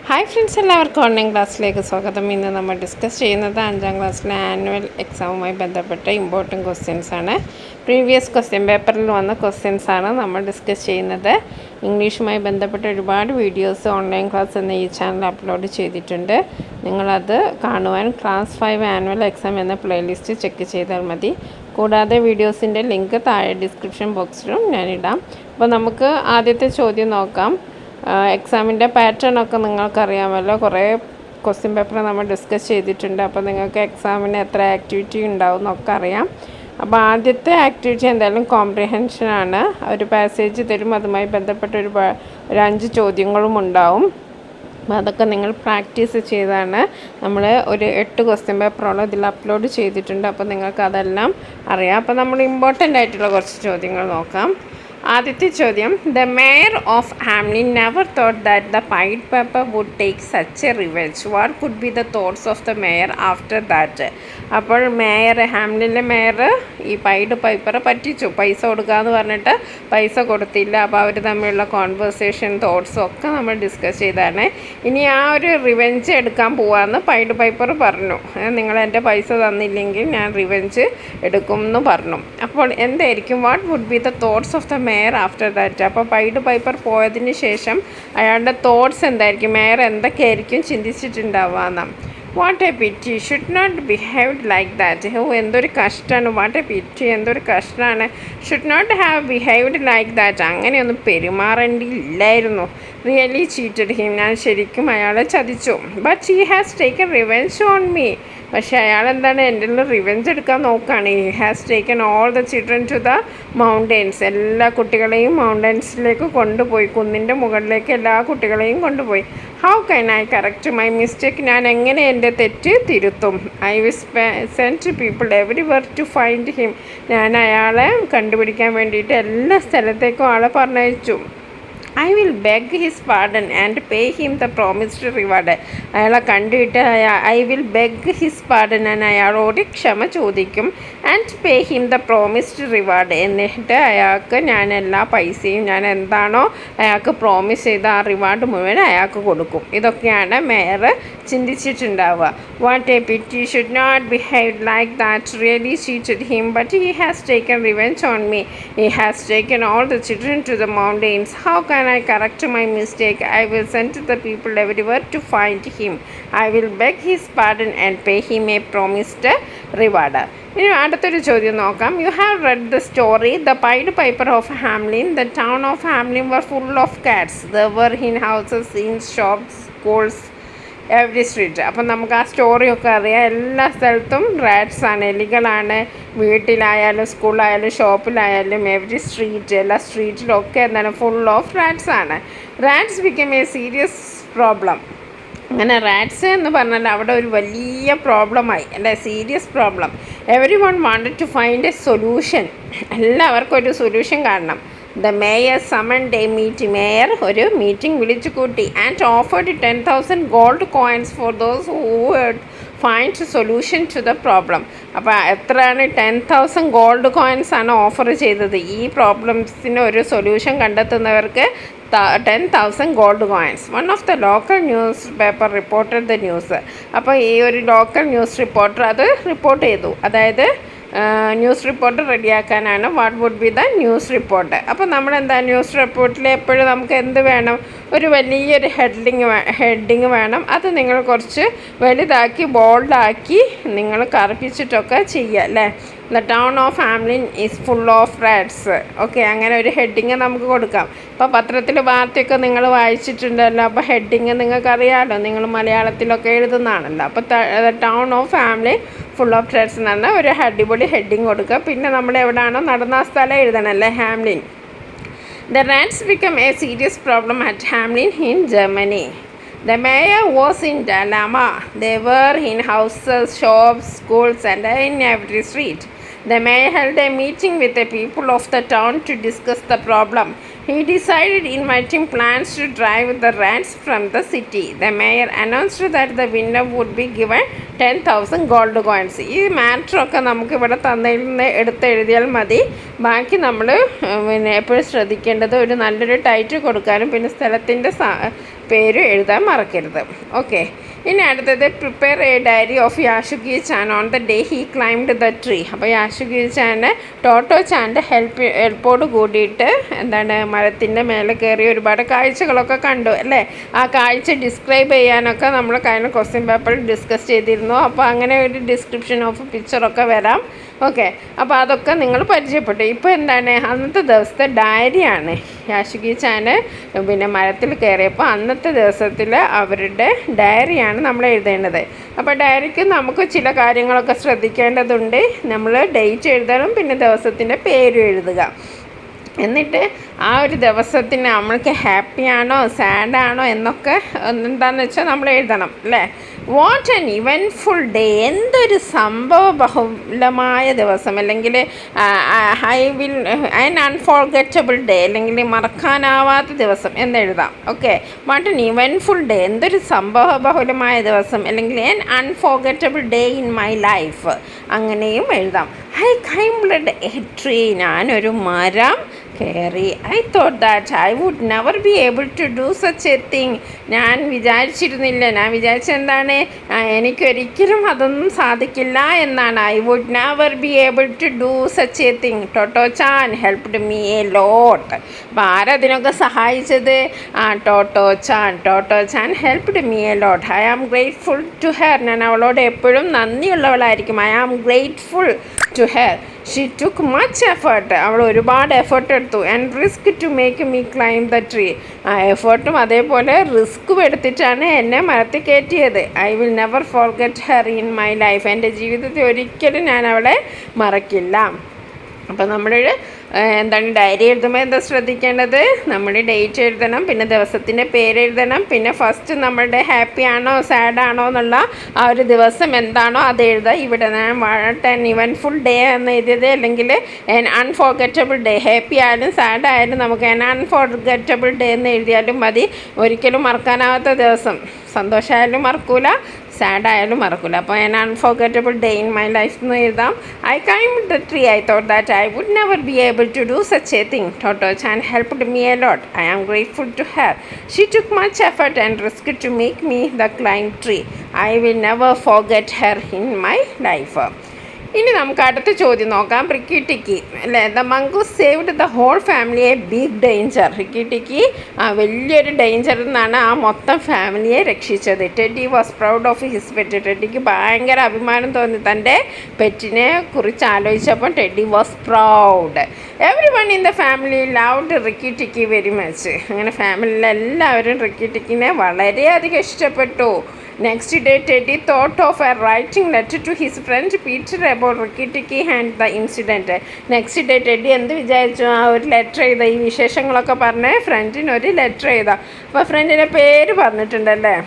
Hi friends, എല്ലാവർക്കും online ക്ലാസ്സിലേക്ക് സ്വാഗതം. ഇന്ന് നമ്മൾ ഡിസ്കസ് ചെയ്യുന്നത് 5ാം ക്ലാസ്സിലെ ആനുവൽ എക്സാമുമായി ബന്ധപ്പെട്ട ഇമ്പോർട്ടൻറ്റ് ക്വസ്റ്റ്യൻസ് ആണ്. പ്രീവിയസ് ക്വസ്റ്റ്യൻ പേപ്പറിൽ വന്ന ക്വസ്റ്റ്യൻസ് ആണ് നമ്മൾ ഡിസ്കസ് ചെയ്യുന്നത്. ഇംഗ്ലീഷുമായി ബന്ധപ്പെട്ട ഒരുപാട് വീഡിയോസ് ഓൺലൈൻ ക്ലാസ് എന്ന ഈ ചാനൽ അപ്ലോഡ് ചെയ്തിട്ടുണ്ട്. നിങ്ങളത് കാണുവാൻ ക്ലാസ് 5 ആനുവൽ എക്സാം എന്ന പ്ലേലിസ്റ്റ് ചെക്ക് ചെയ്താൽ മതി. കൂടാതെ വീഡിയോസിൻ്റെ ലിങ്ക് താഴെ ഡിസ്ക്രിപ്ഷൻ ബോക്സിലും ഞാനിടാം. അപ്പോൾ നമുക്ക് ആദ്യത്തെ ചോദ്യം നോക്കാം. എക്സാമിൻ്റെ പാറ്റേൺ ഒക്കെ നിങ്ങൾക്കറിയാമല്ലോ. കുറേ ക്വസ്റ്റ്യൻ പേപ്പർ നമ്മൾ ഡിസ്കസ് ചെയ്തിട്ടുണ്ട്. അപ്പോൾ നിങ്ങൾക്ക് എക്സാമിന് എത്ര ആക്ടിവിറ്റി ഉണ്ടാവും എന്നൊക്കെ അറിയാം. അപ്പോൾ ആദ്യത്തെ ആക്ടിവിറ്റി എന്തായാലും കോംപ്രിഹെൻഷനാണ്. ഒരു പാസേജ് തരും, അതുമായി ബന്ധപ്പെട്ട ഒരു 5 ചോദ്യങ്ങളും ഉണ്ടാവും. അപ്പോൾ അതൊക്കെ നിങ്ങൾ പ്രാക്ടീസ് ചെയ്താണ്. നമ്മൾ ഒരു 8 ക്വസ്റ്റ്യൻ പേപ്പറോളം ഇതിൽ അപ്ലോഡ് ചെയ്തിട്ടുണ്ട്. അപ്പോൾ നിങ്ങൾക്ക് അതെല്ലാം അറിയാം. അപ്പോൾ നമ്മൾ ഇമ്പോർട്ടൻ്റ് ആയിട്ടുള്ള കുറച്ച് ചോദ്യങ്ങൾ നോക്കാം. ആദ്യത്തെ ചോദ്യം: the mayor of Hamelin never thought that the pied paper would take such a revenge. What could be the thoughts of the mayor after that? അപ്പോൾ ഹാംലിനിലെ മേയർ ഈ പൈഡ് പേപ്പർ പറ്റിച്ചു. പൈസ കൊടുക്കാമെന്ന് പറഞ്ഞിട്ട് പൈസ കൊടുത്തില്ല. അപ്പോൾ അവർ തമ്മിലുള്ള കോൺവെർസേഷൻ, തോട്ട്സും ഒക്കെ നമ്മൾ ഡിസ്കസ് ചെയ്താണ്. ഇനി ആ ഒരു റിവെഞ്ച് എടുക്കാൻ പോവാമെന്ന് പൈഡ് പേപ്പർ പറഞ്ഞു. നിങ്ങൾ എൻ്റെ പൈസ തന്നില്ലെങ്കിൽ ഞാൻ റിവെഞ്ച് എടുക്കും എന്ന് പറഞ്ഞു. അപ്പോൾ എന്തായിരിക്കും what would be the thoughts of the mayor after that? അപ്പോൾ പൈഡ് പൈപ്പർ പോയതിന് ശേഷം അയാളുടെ തോട്ട്സ് എന്തായിരിക്കും, മേയർ എന്തൊക്കെയായിരിക്കും ചിന്തിച്ചിട്ടുണ്ടാവുക എന്നാണ്. What a pity, should not behaved like that. എന്തൊരു കഷ്ടമാണ്, വാട്ട് എ പിറ്റി, എന്തൊരു കഷ്ടമാണ്. Should not have behaved like that, അങ്ങനെയൊന്നും പെരുമാറേണ്ടിയില്ലായിരുന്നു. റിയലി ചീറ്റഡ് ഹിം, ഞാൻ ശരിക്കും അയാളെ ചതിച്ചു. But he has taken revenge on me, പക്ഷേ അയാൾ എന്താണ് എൻ്റെ റിവെഞ്ച് എടുക്കാൻ നോക്കുകയാണ്. He has taken all the children to the mountains, എല്ലാ കുട്ടികളെയും മൗണ്ടൻസിലേക്ക് കൊണ്ടുപോയി, കുന്നിൻ്റെ മുകളിലേക്ക് എല്ലാ കുട്ടികളെയും കൊണ്ടുപോയി. How can I correct my mistake, ഞാൻ എങ്ങനെ എൻ്റെ തെറ്റ് തിരുത്തും. I will send people everywhere to find him, ഞാൻ അയാളെ കണ്ടുപിടിക്കാൻ വേണ്ടിയിട്ട് എല്ലാ സ്ഥലത്തേക്കും ആളെ പറഞ്ഞയച്ചു. I will beg his pardon and pay him the promised reward, അയാളെ കണ്ടിട്ട് I will beg his pardon, ഞാൻ അയാളോട് ക്ഷമ ചോദിക്കും. And pay him the promised reward, എന്നിട്ട് അയാൾക്ക് ഞാൻ എല്ലാ പൈസയും, ഞാൻ എന്താണോ അയാൾക്ക് പ്രോമിസ് ചെയ്ത ആ റിവാർഡ് മുഴുവൻ അയാൾക്ക് കൊടുക്കും. ഇതൊക്കെയാണ് മേയർ ചിന്തിച്ചിട്ടുണ്ടാവുക. What a pity, should not behave like that, really cheated him, but he has taken revenge on me. He has taken all the children to the mountains. How can I correct my mistake? I will send the people everywhere to find him. I will beg his pardon and pay him a promised reward. ഇനി അടുത്തൊരു ചോദ്യം നോക്കാം. You have read the story the pied piper of Hamelin. The town of Hamelin were full of cats. There were in houses, in shops, schools, every street. അപ്പം നമുക്ക് ആ സ്റ്റോറിയൊക്കെ അറിയാം. എല്ലാ സ്ഥലത്തും റാറ്റ്സ് ആണ്, എലികളാണ്. വീട്ടിലായാലും സ്കൂളിലായാലും ഷോപ്പിലായാലും എവറി സ്ട്രീറ്റ്, എല്ലാ സ്ട്രീറ്റിലൊക്കെ എന്താണ്, ഫുൾ ഓഫ് റാറ്റ്സ് ആണ്. Rats become a serious problem. അങ്ങനെ റാറ്റ്സ് എന്ന് പറഞ്ഞാൽ അവിടെ ഒരു വലിയ പ്രോബ്ലമായി, അല്ലേ, serious problem. Everyone wanted to find a solution, എല്ലാവർക്കും ഒരു സൊല്യൂഷൻ കാണണം. The mayor summoned a meeting, mayor ഒരു മീറ്റിംഗ് വിളിച്ചു കൂട്ടി. And offered 10,000 gold coins for those who would find solution to the problem. അപ്പോൾ എത്രയാണ്, 10,000 ഗോൾഡ് കോയിൻസ് ആണ് offer ചെയ്തത്. ഈ പ്രോബ്ലംസിന് ഒരു സൊല്യൂഷൻ കണ്ടെത്തുന്നവർക്ക് 10,000 gold coins. One of the local newspaper reported the news. അപ്പോൾ ഈ ഒരു ലോക്കൽ ന്യൂസ് റിപ്പോർട്ടർ അത് റിപ്പോർട്ട് ചെയ്തു. അതായത് ന്യൂസ് റിപ്പോർട്ട് റെഡിയാക്കാനാണ്. What would be the news report? അപ്പോൾ നമ്മളെന്താ, ന്യൂസ് റിപ്പോർട്ടിൽ എപ്പോഴും നമുക്ക് എന്ത് വേണം, ഒരു വലിയൊരു ഹെഡിങ് വേണം. അത് നിങ്ങൾ കുറച്ച് വലുതാക്കി ബോൾഡാക്കി നിങ്ങൾ കറുപ്പിച്ചിട്ടൊക്കെ ചെയ്യുക, അല്ലേ. The town of Hamlin is full of rats. Okay, അങ്ങനെ ഒരു ഹെഡിങ് നമുക്ക് കൊടുക്കാം. ഇപ്പോൾ പത്രത്തിൽ വാർത്തയൊക്കെ നിങ്ങൾ വായിച്ചിട്ടുണ്ടല്ലോ. അപ്പോൾ ഹെഡിങ് നിങ്ങൾക്കറിയാമല്ലോ, നിങ്ങൾ മലയാളത്തിലൊക്കെ എഴുതുന്നതാണല്ലോ. അപ്പോൾ the town of Hamlin full of rats എന്ന് പറഞ്ഞാൽ ഒരു അടിപൊളി ഹെഡിങ് കൊടുക്കുക. പിന്നെ നമ്മൾ എവിടെയാണോ നടന്ന ആ സ്ഥലം എഴുതണം, അല്ലേ, Hamlin. The rats became a serious problem at Hamelin in Germany. The mayor was in dilemma. They were in houses, shops, schools, and in every street. The mayor held a meeting with the people of the town to discuss the problem. He decided inviting plans to drive the rats from the city. The mayor announced that the winner would be given 10,000 gold coins. ഈ മാറ്ററൊക്കെ നമുക്ക് ഇവിടെ തന്നതിൽ നിന്ന് എടുത്തെഴുതിയാൽ മതി. ബാക്കി നമ്മൾ പിന്നെ എപ്പോഴും ശ്രദ്ധിക്കേണ്ടത് ഒരു നല്ലൊരു ടൈറ്റിൽ കൊടുക്കാനും പിന്നെ സ്ഥലത്തിൻ്റെ പേര് എഴുതാൻ മറക്കരുത്. ഓക്കെ, ഇനി അടുത്തത് prepare a diary of Yasuaki chan on the day he climbed the tree. അപ്പോൾ യാഷുഗി ചാന് ടോട്ടോ ചാൻ്റെ ഹെൽപ്പോട് കൂടിയിട്ട് എന്താണ് മരത്തിൻ്റെ മേലെ കയറി ഒരുപാട് കാഴ്ചകളൊക്കെ കണ്ടു അല്ലേ. ആ കാഴ്ച ഡിസ്ക്രൈബ് ചെയ്യാനൊക്കെ നമ്മൾ കഴിഞ്ഞ ക്വസ്റ്റ്യൻ പേപ്പറിൽ ഡിസ്കസ് ചെയ്തിരുന്നു. അപ്പോൾ അങ്ങനെ ഒരു ഡിസ്ക്രിപ്ഷൻ ഓഫ് പിക്ചറൊക്കെ വരാം. ഓക്കെ, അപ്പോൾ അതൊക്കെ നിങ്ങൾ പരിചയപ്പെട്ടു. ഇപ്പോൾ എന്താണ് അന്നത്തെ ദിവസത്തെ ഡയറിയാണ്. യാഷുഗി ചാന് പിന്നെ മരത്തിൽ കയറിയപ്പോൾ അന്നത്തെ ദിവസത്തിൽ അവരുടെ ഡയറിയാണ് നമ്മൾ എഴുതേണ്ടത്. അപ്പോൾ ഡയറിക്ക് നമുക്ക് ചില കാര്യങ്ങളൊക്കെ ശ്രദ്ധിക്കേണ്ടതുണ്ട്. നമ്മൾ ഡേറ്റ് എഴുതണം, പിന്നെ ദിവസത്തിൻ്റെ പേരും എഴുതുക. എന്നിട്ട് ആ ഒരു ദിവസത്തിന് നമ്മൾക്ക് ഹാപ്പിയാണോ സാഡാണോ എന്നൊക്കെ എന്താണെന്ന് വെച്ചാൽ നമ്മൾ എഴുതണം അല്ലേ. വാട്ട് ആൻ ഇവൻറ്റ്ഫുൾ ഡേ, എന്തൊരു സംഭവ ബഹുലമായ ദിവസം, അല്ലെങ്കിൽ ആൻ അൺഫോർഗറ്റബിൾ ഡേ, അല്ലെങ്കിൽ മറക്കാനാവാത്ത ദിവസം എന്നെഴുതാം. Okay, what an eventful day, എന്തൊരു സംഭവ ബഹുലമായ ദിവസം, അല്ലെങ്കിൽ an unforgettable day in my life, അങ്ങനെയും എഴുതാം. ഐ ക്ലൈംബ്ഡ് എ ട്രീ, ഞാനൊരു മരം കയറി. I thought that I would never be able to do such a thing, ഞാൻ വിചാരിച്ചിരുന്നില്ല, ഞാൻ വിചാരിച്ചെന്താണ് എനിക്കൊരിക്കലും അതൊന്നും സാധിക്കില്ല എന്നാണ്. I would never be able to do such a thing. Totto Chan helped me a lot. അപ്പോൾ ആരതിനൊക്കെ സഹായിച്ചത്? ടോട്ടോ ചാൻ. Totto Chan helped me a lot. I am grateful to her, ഞാൻ അവളോട് എപ്പോഴും നന്ദിയുള്ളവളായിരിക്കും. I am grateful to her. She took much effort, അവൾ ഒരുപാട് effort എടുത്തു. And risk to make me climb the tree, ആ എഫേർട്ടും അതേപോലെ റിസ്ക്കും എടുത്തിട്ടാണ് എന്നെ മരത്തിൽ കയറ്റിയത്. I will never forget her in my life, എൻ്റെ ജീവിതത്തിൽ ഒരിക്കലും ഞാൻ അവളെ മറക്കില്ല. അപ്പോൾ നമ്മൾ എന്താണ് ഡയറി എഴുതുമ്പോൾ എന്താ ശ്രദ്ധിക്കേണ്ടത്? നമ്മൾ ഡേറ്റ് എഴുതണം, പിന്നെ ദിവസത്തിൻ്റെ പേര് എഴുതണം, പിന്നെ ഫസ്റ്റ് നമ്മളുടെ ഹാപ്പി ആണോ സാഡാണോ എന്നുള്ള ആ ഒരു ദിവസം എന്താണോ അത് എഴുതുക. ഇവിടെ ഞാൻ വാട്ട് ആൻ ഇവൻറ്റ്ഫുൾ ഡേ എന്ന് എഴുതിയത്, അല്ലെങ്കിൽ എൻ അൺഫോർഗറ്റബിൾ ഡേ. ഹാപ്പി ആയാലും സാഡ് ആയാലും നമുക്ക് എൻ അൺഫോർഗറ്റബിൾ ഡേ എന്ന് എഴുതിയാലും മതി. ഒരിക്കലും മറക്കാനാവാത്ത ദിവസം, സന്തോഷമായാലും മറക്കൂല, സാഡ് ആയാലും മറക്കില്ല. അപ്പോൾ an unforgettable day in my life എന്ന് എഴുതാം. I climbed the tree. I thought that I would never be able to do such a thing. Totto Chan helped me a lot. I am grateful to her. She took much effort and risk to make me the climb tree. I will never forget her in my life. ഇനി നമുക്ക് അടുത്ത ചോദ്യം നോക്കാം. Rikki Tikki അല്ലേ, the mongoose saved the whole family a big danger. Rikki Tikki വലിയൊരു ഡേഞ്ചറിൽ നിന്നാണ് ആ മൊത്തം ഫാമിലിയെ രക്ഷിച്ചത്. Teddy was proud of his pet. ടെഡിക്ക് ഭയങ്കര അഭിമാനം തോന്നി തൻ്റെ പെറ്റിനെ കുറിച്ച് ആലോചിച്ചപ്പോൾ. Teddy was proud. Every one in the family loved Rikki Tikki very much. അങ്ങനെ ഫാമിലിയിലെ എല്ലാവരും റിക്കി ടിക്കിനെ വളരെയധികം ഇഷ്ടപ്പെട്ടു. Next day Teddy thought of a writing letter to his friend Peter about Rikki Tikki and the incident. Next day teddy എന്ത് വിചാരിച്ചു? ആ ഒരു ലെറ്റർ എഴുതാം, ഈ വിശേഷങ്ങളൊക്കെ പറഞ്ഞ് ഫ്രണ്ടിനൊരു ലെറ്റർ എഴുതാം. അപ്പോൾ ഫ്രണ്ടിൻ്റെ പേര് പറഞ്ഞിട്ടുണ്ടല്ലേ.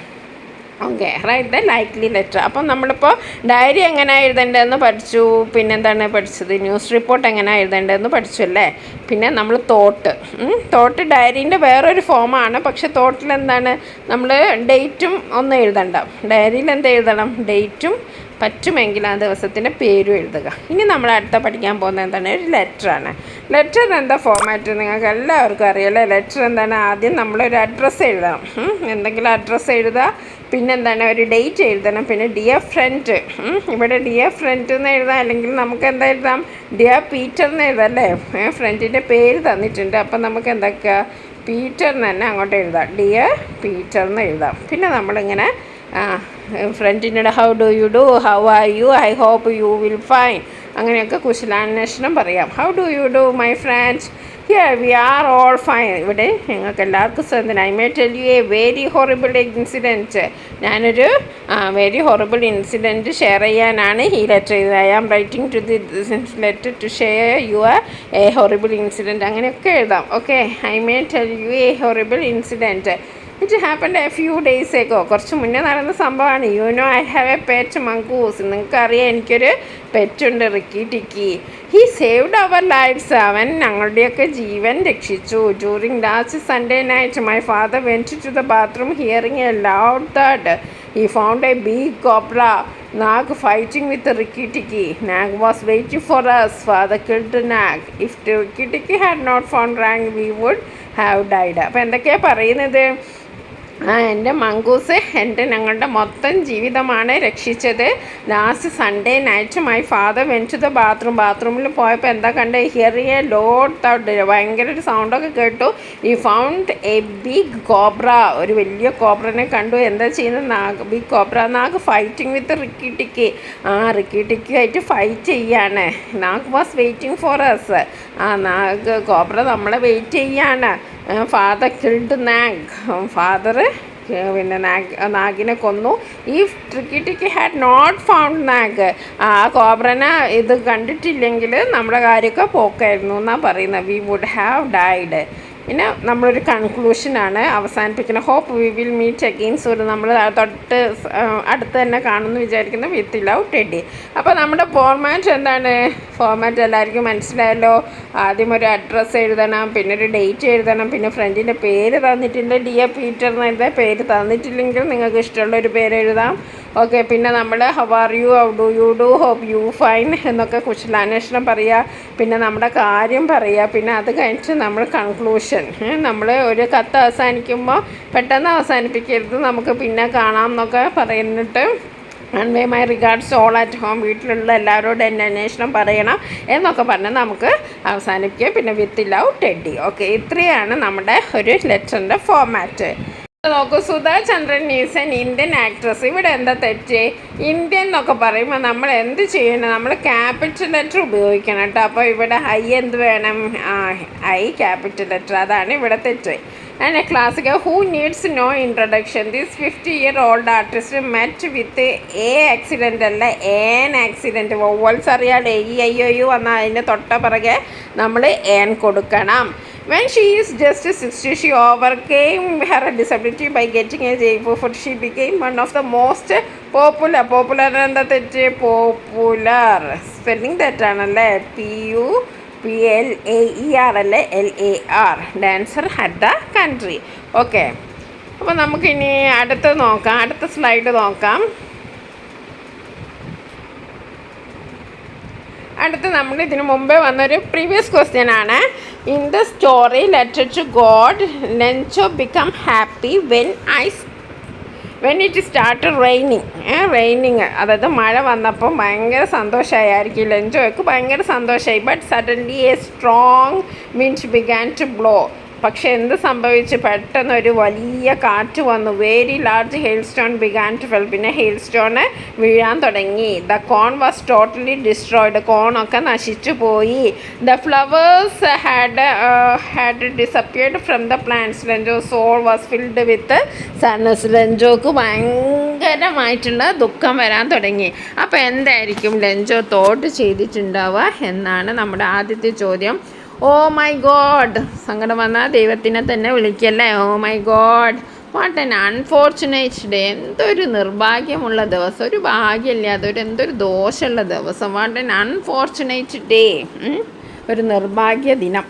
Okay, write the likely letter. അപ്പം നമ്മളിപ്പോൾ ഡയറി എങ്ങനെ എഴുതേണ്ടതെന്ന് പഠിച്ചു. പിന്നെന്താണ് പഠിച്ചത്? ന്യൂസ് റിപ്പോർട്ട് എങ്ങനെ എഴുതേണ്ടതെന്ന് പഠിച്ചു അല്ലേ. പിന്നെ നമ്മൾ തോട്ട് ഡയറീൻ്റെ വേറൊരു ഫോമാണ്. പക്ഷെ തോട്ടിൽ എന്താണ് നമ്മൾ ഡേറ്റും ഒന്നും എഴുതണ്ട. ഡയറിയിൽ എന്ത് എഴുതണം? ഡേറ്റും പറ്റുമെങ്കിൽ ആ ദിവസത്തിൻ്റെ പേരും എഴുതുക. ഇനി നമ്മൾ അടുത്ത പഠിക്കാൻ പോകുന്നത് എന്താണ്? ഒരു ലെറ്ററാണ്. ലെറ്ററിന് എന്താ ഫോമാറ്റ് നിങ്ങൾക്ക് എല്ലാവർക്കും അറിയാമല്ലോ. ലെറ്റർ എന്താണ്? ആദ്യം നമ്മളൊരു അഡ്രസ്സ് എഴുതണം. എന്തെങ്കിലും അഡ്രസ്സ് എഴുതുക, പിന്നെന്താണ് ഒരു ഡേറ്റ് എഴുതണം, പിന്നെ ഡിയർ ഫ്രണ്ട്. ഇവിടെ ഡിയർ ഫ്രണ്ട് എന്ന് എഴുതാം, അല്ലെങ്കിൽ നമുക്ക് എന്താ എഴുതാം? ഡിയർ പീറ്റർ എന്ന് എഴുതാം അല്ലേ. ഫ്രണ്ടിൻ്റെ പേര് തന്നിട്ടുണ്ട്, അപ്പം നമുക്ക് എന്തൊക്കെയാ പീറ്റർ എന്ന് തന്നെ അങ്ങോട്ട് എഴുതാം. ഡിയർ പീറ്റർ എന്ന് എഴുതാം. പിന്നെ നമ്മളിങ്ങനെ ഫ്രണ്ടിനോട് how do you do, how are you, I hope you will fine, അങ്ങനെയൊക്കെ കുശലാന്വേഷണം പറയാം. How do you do my friends, here we are all fine. ഇവിടെ ഞങ്ങൾക്ക് എല്ലാവർക്കും സ്വന്തം. I may tell you a very horrible incident. ഞാനൊരു very horrible incident share ചെയ്യാനാണ് ഈ ലെറ്റർ ചെയ്തത്. I am writing to the letter to share your a horrible incident, അങ്ങനെയൊക്കെ എഴുതാം. Okay, I may tell you a horrible incident. It happened a few days ago. കുറച്ച് മുന്നേ നടന്ന സംഭവമാണ്. You know I have a pet mongoose. നിങ്ങൾക്കറിയാം എനിക്കൊരു പെറ്റുണ്ട്, Rikki Tikki. He saved our lives. അവൻ ഞങ്ങളുടെയൊക്കെ ജീവൻ രക്ഷിച്ചു. During last Sunday night my father went to the bathroom hearing a loud third. He found a big cobra, Nag fighting with Rikki Tikki. Nag was waiting for us. Father killed Nag. If Rikki Tikki had not found Nag, we would have died. അപ്പോൾ എന്തൊക്കെയാണ് പറയുന്നത്? എൻ്റെ മങ്കൂസ് ഞങ്ങളുടെ മൊത്തം ജീവിതമാണ് രക്ഷിച്ചത്. Last Sunday night my father went to the ബാത്റൂമിൽ പോയപ്പോൾ എന്താ കണ്ടത്? Hearing a loud thought. ഭയങ്കര ഒരു സൗണ്ടൊക്കെ കേട്ടു. ഈ ഫൗണ്ട് എ ബിഗ് കോബ്ര. ഒരു വലിയ കോബ്രനെ കണ്ടു. എന്താ ചെയ്യുന്നത്? Big cobra. Nag fighting with Rikki Tikki. Rikki Tikki ആയിട്ട് ഫൈറ്റ് ചെയ്യാണ്. Nag was waiting for us. Nag cobra നമ്മളെ വെയിറ്റ് ചെയ്യാണ്. Father killed Nag. ഫാദർ പിന്നെ നാഗിനെ കൊന്നു. ഈ Rikki Tikki had not found Nag. ആ കോബ്രനെ ഇത് കണ്ടിട്ടില്ലെങ്കിൽ നമ്മുടെ കാര്യമൊക്കെ പോക്കായിരുന്നു എന്നാണ് പറയുന്നത്. We would have died. പിന്നെ നമ്മളൊരു കൺക്ലൂഷനാണ് അവസാനിപ്പിക്കുന്നത്. Hope we will meet again Surya. നമ്മൾ തൊട്ട് അടുത്ത് തന്നെ കാണുമെന്ന് വിചാരിക്കുന്നു. With love teddy. അപ്പോൾ നമ്മുടെ ഫോർമാറ്റ് എന്താണ്? ഫോർമാറ്റ് എല്ലാവർക്കും മനസ്സിലായല്ലോ. ആദ്യം ഒരു അഡ്രസ്സ് എഴുതണം, പിന്നെ ഒരു ഡേറ്റ് എഴുതണം, പിന്നെ ഫ്രണ്ടിൻ്റെ പേര് തന്നിട്ടുണ്ട്. ഡിയർ പീറ്റർ എന്ന് എഴുതാൻ. പേര് തന്നിട്ടില്ലെങ്കിൽ നിങ്ങൾക്ക് ഇഷ്ടമുള്ള ഒരു പേര് എഴുതാം. ഓക്കെ. പിന്നെ നമ്മൾ how are you, how do you do, hope you fine എന്നൊക്കെ കുശലാന്വേഷണം പറയുക. പിന്നെ നമ്മുടെ കാര്യം പറയുക. പിന്നെ അത് കഴിഞ്ഞിട്ട് നമ്മൾ കൺക്ലൂഷൻ. നമ്മൾ ഒരു കത്ത് അവസാനിക്കുമ്പോൾ പെട്ടെന്ന് അവസാനിപ്പിക്കരുത്. നമുക്ക് പിന്നെ കാണാം എന്നൊക്കെ പറയുന്നിട്ട് way my regards all at home. വീട്ടിലുള്ള എല്ലാവരോടും എൻ്റെ അന്വേഷണം പറയണം എന്നൊക്കെ പറഞ്ഞ് നമുക്ക് അവസാനിപ്പിക്കുക. പിന്നെ വിത്ത് ലവ് ടെഡി. ഓക്കെ. ഇത്രയാണ് നമ്മുടെ ഒരു ലെറ്ററിൻ്റെ ഫോർമാറ്റ്. നോക്കൂ, സുധാ ചന്ദ്രൻ ഈസ് എൻ ഇന്ത്യൻ ആക്ട്രസ്. ഇവിടെ എന്താ തെറ്റ്? ഇന്ത്യൻ എന്നൊക്കെ പറയുമ്പോൾ നമ്മൾ എന്ത് ചെയ്യണം? നമ്മൾ ക്യാപിറ്റൽ ലെറ്റർ ഉപയോഗിക്കണം കേട്ടോ. അപ്പോൾ ഇവിടെ ഐ എന്ത് വേണം? I capital letter. അതാണ് ഇവിടെ തെറ്റ്. And a classic who needs no introduction. This 50-year-old artist met with a accident അല്ല ഏൻ ആക്സിഡൻറ്റ്. വവ്വൽസ് അറിയാതെ ഈ അയ്യോ വന്നാൽ അതിൻ്റെ തൊട്ട പിറകെ നമ്മൾ ഏൻ കൊടുക്കണം. When she is just 60, she overcame her disability by getting a J4 foot. She became one of the most popular. Popular എന്താ തെറ്റ്? പോപ്പുലർ. സ്പെല്ലിംഗ് തെറ്റാണല്ലേ? PUPLAER അല്ലേ? LAR. Dancer at the country. Okay. അപ്പോൾ നമുക്കിനി അടുത്ത നോക്കാം. അടുത്ത സ്ലൈഡ് നോക്കാം. അടുത്ത് നമ്മൾ ഇതിനു മുമ്പേ വന്നൊരു പ്രീവിയസ് ക്വസ്റ്റ്യൻ ആണ്. In the story letter to God, Lencho become happy when it start raining. അതായത് മഴ വന്നപ്പോൾ ഭയങ്കര സന്തോഷമായിരിക്കും. ലെൻചോയ്ക്ക് ഭയങ്കര സന്തോഷമായി. But suddenly a strong wind began to blow. പക്ഷെ എന്ത് സംഭവിച്ചു? പെട്ടെന്ന് ഒരു വലിയ കാറ്റ് വന്നു. Very large hail stone began to fell. പിന്നെ ഹെയിൽ സ്റ്റോണ് വീഴാൻ തുടങ്ങി. The corn was totally destroyed. കോണൊക്കെ നശിച്ചു പോയി. The flowers had disappeared from the plants. Lencho soul was filled with sadness. ലെൻജോക്ക് ഭയങ്കരമായിട്ടുള്ള ദുഃഖം വരാൻ തുടങ്ങി. അപ്പോൾ എന്തായിരിക്കും ലെൻജോ തോട്ട് ചെയ്തിട്ടുണ്ടാവുക എന്നാണ് നമ്മുടെ ആദ്യത്തെ ചോദ്യം. Oh my God. സങ്കടം വന്നാൽ ദൈവത്തിനെ തന്നെ വിളിക്കല്ലേ. Oh my God, what an unfortunate day. എന്തൊരു നിർഭാഗ്യമുള്ള ദിവസം. ഒരു ഭാഗ്യമില്ലാതെ എന്തൊരു ദോഷമുള്ള ദിവസം. What an unfortunate day. ഒരു നിർഭാഗ്യ ദിനം.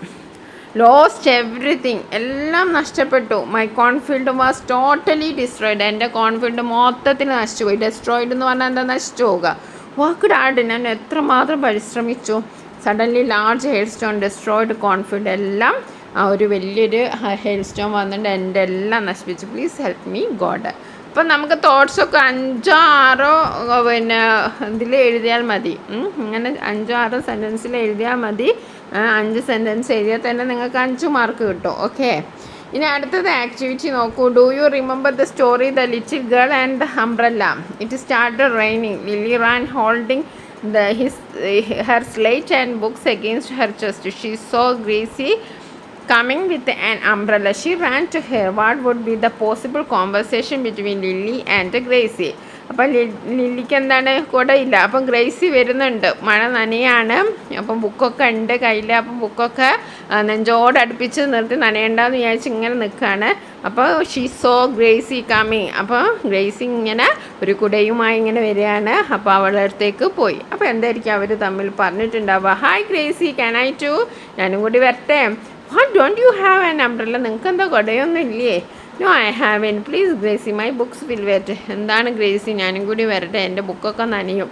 Lost everything. എല്ലാം നഷ്ടപ്പെട്ടു. My confidence was totally destroyed. എൻ്റെ കോൺഫിഡൻസ് മൊത്തത്തിൽ നശിച്ചുപോയി. ഡിസ്ട്രോയിഡ് എന്ന് പറഞ്ഞാൽ എന്താ? നശിച്ചു പോവുക. വാക്ക് ഡാഡ്. ഞാൻ എത്രമാത്രം പരിശ്രമിച്ചു. Suddenly large hail stone destroyed confidence. എല്ലാം ഒരു വലിയൊരു ഹെയിൽ സ്റ്റോൺ വന്നിട്ട് എൻ്റെ എല്ലാം നശിപ്പിച്ചു. Please help me God. അപ്പം നമുക്ക് തോട്ട്സൊക്കെ 5-6 പിന്നെ ഇതിൽ എഴുതിയാൽ മതി. ഇങ്ങനെ 5-6 സെൻറ്റൻസിൽ എഴുതിയാൽ മതി. 5 സെൻറ്റൻസ് എഴുതിയാൽ തന്നെ നിങ്ങൾക്ക് 5 മാർക്ക് കിട്ടും. ഓക്കെ. ഇനി അടുത്തത് ആക്ടിവിറ്റി നോക്കൂ. Do you remember the story the little girl and the umbrella. It started raining. Lily ran holding her slate and books against her chest. She saw Gracie coming with an umbrella. She ran to her. What would be the possible conversation between Lily and Gracie? അപ്പം ലില്ലിക്ക് എന്താണ് കുടയില്ല. അപ്പം Gracy വരുന്നുണ്ട്, മഴ നനയാണ്. അപ്പം ബുക്കൊക്കെ ഉണ്ട് കയ്യിൽ. അപ്പം ബുക്കൊക്കെ നെഞ്ചോടടുപ്പിച്ച് നിർത്തി നനയണ്ടെന്ന് വിചാരിച്ച് ഇങ്ങനെ നിൽക്കുകയാണ്. അപ്പോൾ ഷീ സോ ഗ്രേസി കമ്മിങ്. അപ്പോൾ ഗ്രേസി ഇങ്ങനെ ഒരു കുടയുമായി ഇങ്ങനെ വരികയാണ്. അപ്പോൾ അവളുടെ അടുത്തേക്ക് പോയി. അപ്പോൾ എന്തായിരിക്കും അവർ തമ്മിൽ പറഞ്ഞിട്ടുണ്ടാവുക? Hi Gracie, can I too? ഞാനും കൂടി വരട്ടെ? What don't you have an umbrella? നിങ്ങൾക്ക് എന്താ കുടയൊന്നും ഇല്ലേ? No I have an. Please Gracie, my books will wet. എന്താണ് ഗ്രേസി, ഞാനും കൂടി വരട്ടെ, എൻ്റെ ബുക്കൊക്കെ നനയും.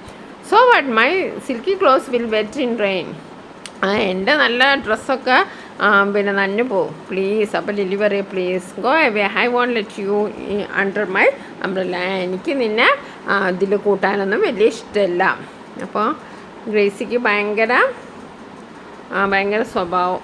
So what, my silky clothes will wet in rain. എൻ്റെ നല്ല ഡ്രസ്സൊക്കെ പിന്നെ നനഞ്ഞു പോവും, പ്ലീസ്. അപ്പോൾ ലില്ലി പറയും, please go away, I won't let you under my umbrella. എനിക്ക് നിന്നെ ഇതിൽ കൂട്ടാനൊന്നും വലിയ ഇഷ്ടമല്ല. അപ്പോൾ ഗ്രേസിക്ക് ഭയങ്കര സ്വഭാവം.